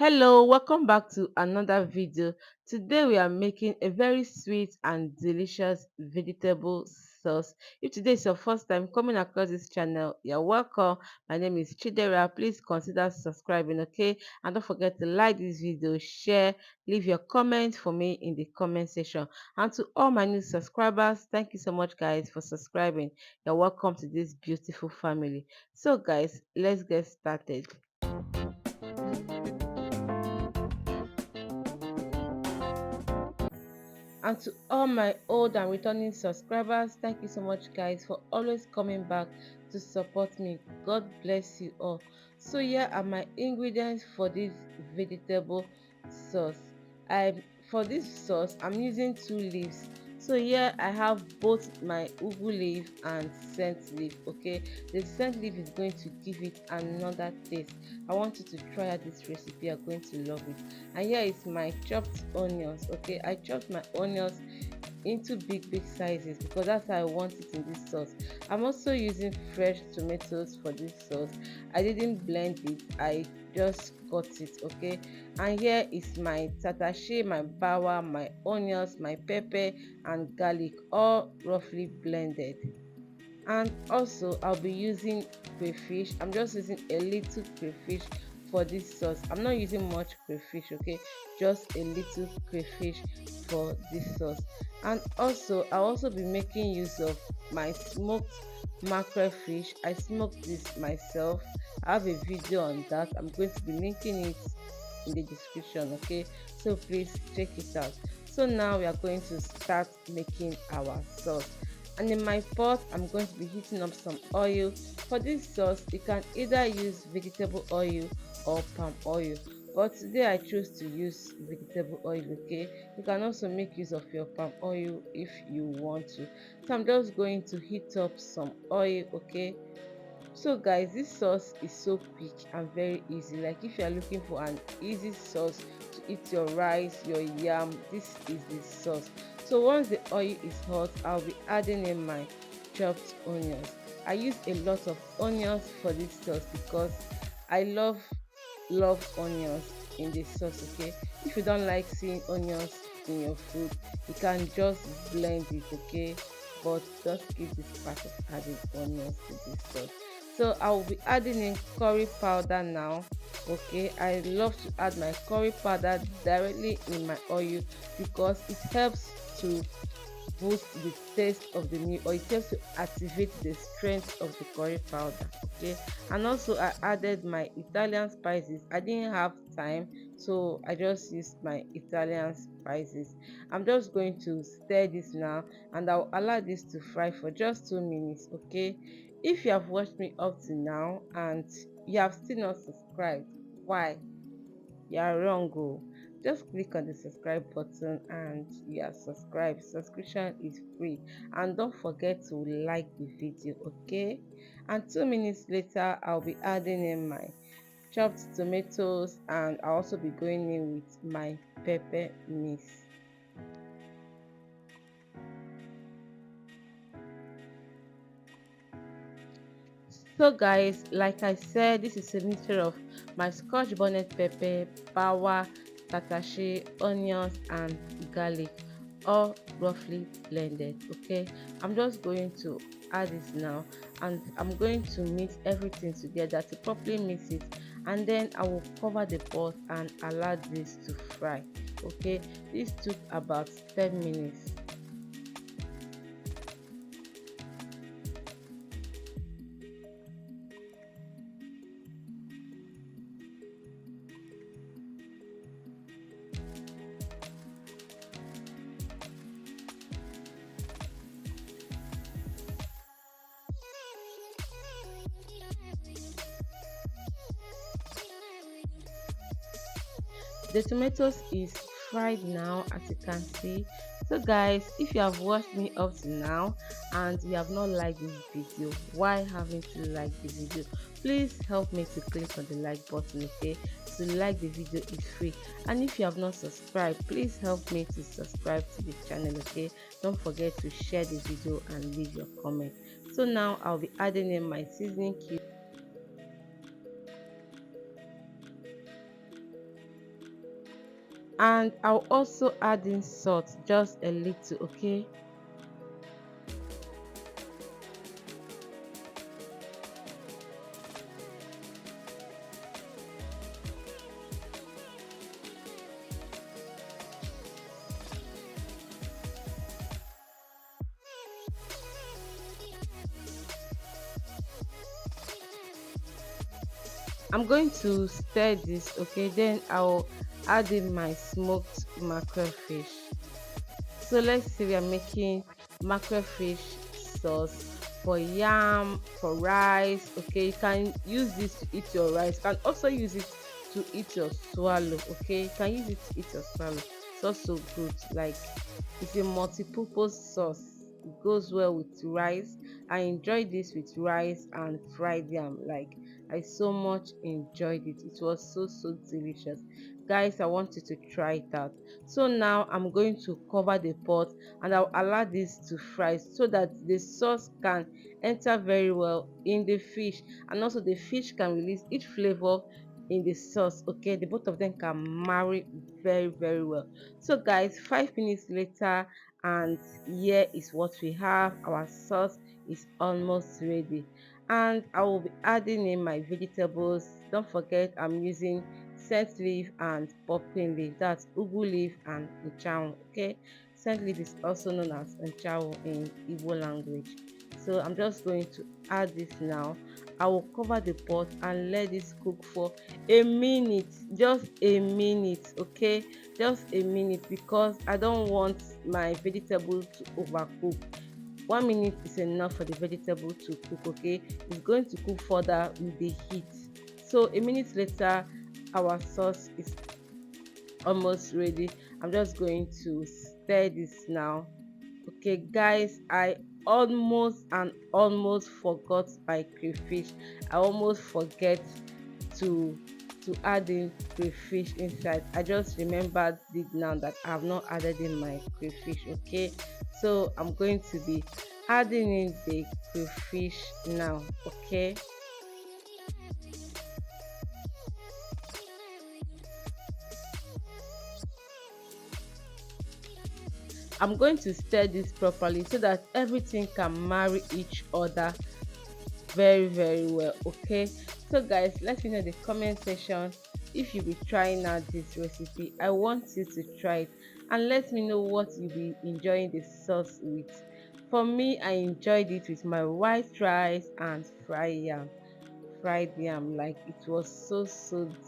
Hello, welcome back to another video. Today we are making a very sweet and delicious vegetable sauce. If today is your first time coming across this channel, you're welcome. My name is Chidera. Please consider subscribing, okay? And don't forget to like this video, share, leave your comments for me in the comment section. And to all my new subscribers, thank you so much guys for subscribing. You're welcome to this beautiful family. So guys, let's get started. And to all my old and returning subscribers, thank you so much, guys, for always coming back to support me. God bless you all. So, here are my ingredients for this vegetable sauce. For this sauce, I'm using two leaves. So here I have both my ugu leaf and scent leaf. Okay, the scent leaf is going to give it another taste. I want you to try out this recipe. You're going to love it. And here is my chopped onions. Okay, I chopped my onions into big sizes because that's how I want it in this sauce. I'm also using fresh tomatoes for this sauce. I didn't blend it, I just cut it. Okay, and here is my tatashe, my bawa, my onions, my pepper and garlic, all roughly blended. And also I'll be using crayfish. I'm just using a little crayfish for this sauce. I'm not using much crayfish, okay, just a little crayfish for this sauce. And also I'll also be making use of my smoked mackerel fish. I smoked this myself. I have a video on that. I'm going to be linking it in the description, okay, so please check it out. So now we are going to start making our sauce. And in my pot, I'm going to be heating up some oil. For this sauce, you can either use vegetable oil or palm oil, but today I chose to use vegetable oil. Okay, you can also make use of your palm oil if you want to. So I'm just going to heat up some oil. Okay, so guys, this sauce is so quick and very easy. Like if you are looking for an easy sauce to eat your rice, your yam, this is the sauce. So once the oil is hot, I'll be adding in my chopped onions. I use a lot of onions for this sauce because I love onions in this sauce. Okay, if you don't like seeing onions in your food, you can just blend it. Okay, but just skip this part of adding onions to this sauce. So I will be adding in curry powder now. Okay, I love to add my curry powder directly in my oil because it helps to boost the taste of the meal, or it helps to activate the strength of the curry powder. Okay, and also I added my Italian spices. I didn't have time, so I just used my Italian spices. I'm just going to stir this now, and I'll allow this to fry for just 2 minutes. Okay, if you have watched me up to now and you have still not subscribed, why? You are wrong. Oh. Just click on the subscribe button and you are subscribed. Subscription is free. And don't forget to like the video, okay? And 2 minutes later, I'll be adding in my chopped tomatoes and I'll also be going in with my pepper mix. So guys, like I said, this is a mixture of my scotch bonnet pepper, bawa, tatashe, onions and garlic, all roughly blended. Okay, I'm just going to add this now and I'm going to mix everything together to properly mix it, and then I will cover the pot and allow this to fry. Okay, this took about 10 minutes. The tomatoes is fried now, as you can see. So guys, if you have watched me up to now and you have not liked this video, why haven't you liked the video? Please help me to click on the like button. Okay, to like the video is free, and if you have not subscribed, please help me to subscribe to the channel. Okay, don't forget to share the video and leave your comment. So now I'll be adding in my seasoning cube. And I'll also add in salt, just a little, okay? I'm going to stir this, okay? Then I'll add in my smoked mackerel fish. So let's say we are making mackerel fish sauce for yam, for rice. Okay, you can use this to eat your rice. You can also use it to eat your swallow. Okay, you can use it to eat your swallow. It's also good. Like, it's a multi-purpose sauce. It goes well with rice. I enjoyed this with rice and fried yam. Like, I so much enjoyed it. It was so delicious. Guys, I want you to try it out. So now I'm going to cover the pot and I'll allow this to fry so that the sauce can enter very well in the fish, and also the fish can release each flavor in the sauce. Okay, the both of them can marry very well. So guys, 5 minutes later, and here is what we have. Our sauce is almost ready, and I will be adding in my vegetables. Don't forget, I'm using scent leaf and pumpkin leaf. That's ugu leaf and nchao. Okay, scent leaf is also known as nchao in Igbo language. So I'm just going to add this now. I will cover the pot and let this cook for a minute, just a minute. Okay, just a minute, because I don't want my vegetable to overcook. 1 minute is enough for the vegetable to cook. Okay, it's going to cook further with the heat. So a minute later, our sauce is almost ready. I'm just going to stir this now. Okay guys, I almost forgot my crayfish. I almost forget to add in crayfish inside. I just remembered it now that I have not added in my crayfish. Okay, so I'm going to be adding in the crayfish now. Okay, I'm going to stir this properly so that everything can marry each other very well. Okay, so guys, let me know in the comment section if you be trying out this recipe. I want you to try it and let me know what you be enjoying the sauce with. For me, I enjoyed it with my white rice and fried yam. Like, it was so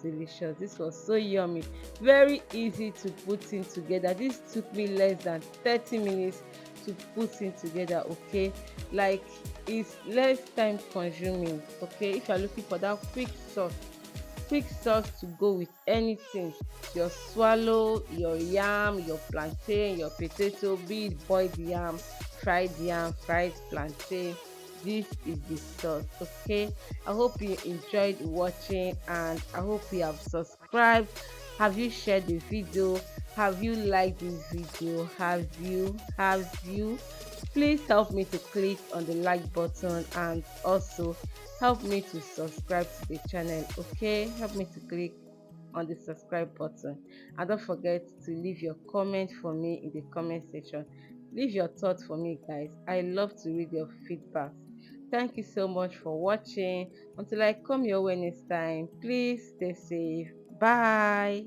delicious. This was so yummy, very easy to put in together. This took me less than 30 minutes to put in together. Okay, like, it's less time consuming. Okay, if you're looking for that quick sauce to go with anything, your swallow, your yam, your plantain, your potato, be it boiled yam, fried plantain. This is the sauce. Okay, I hope you enjoyed watching, and I hope you have subscribed. Have you shared the video? Have you liked this video? Have you Please help me to click on the like button, and also help me to subscribe to the channel. Okay, help me to click on the subscribe button, and don't forget to leave your comment for me in the comment section. Leave your thoughts for me, guys. I love to read your feedback. Thank you so much for watching. Until I come your way next time, please stay safe. Bye.